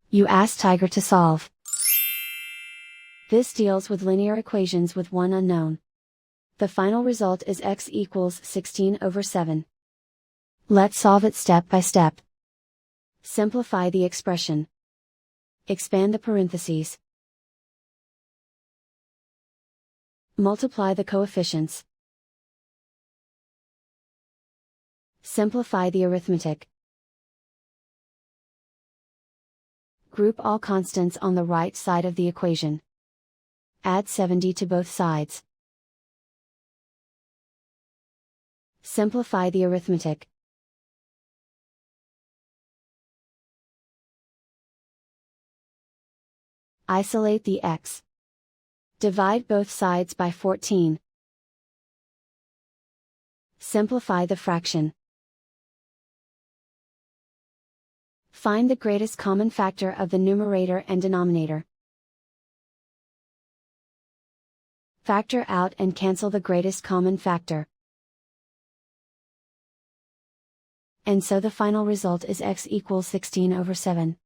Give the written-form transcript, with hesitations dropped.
You ask Tiger to solve. This deals with linear equations with one unknown. The final result is x equals 16/7. Let's solve it step by step. Simplify the expression. Expand the parentheses. Multiply the coefficients. Simplify the arithmetic. Group all constants on the right side of the equation. Add 70 to both sides. Simplify the arithmetic. Isolate the x. Divide both sides by 14. Simplify the fraction. Find the greatest common factor of the numerator and denominator. Factor out and cancel the greatest common factor. And so the final result is x equals 16/7.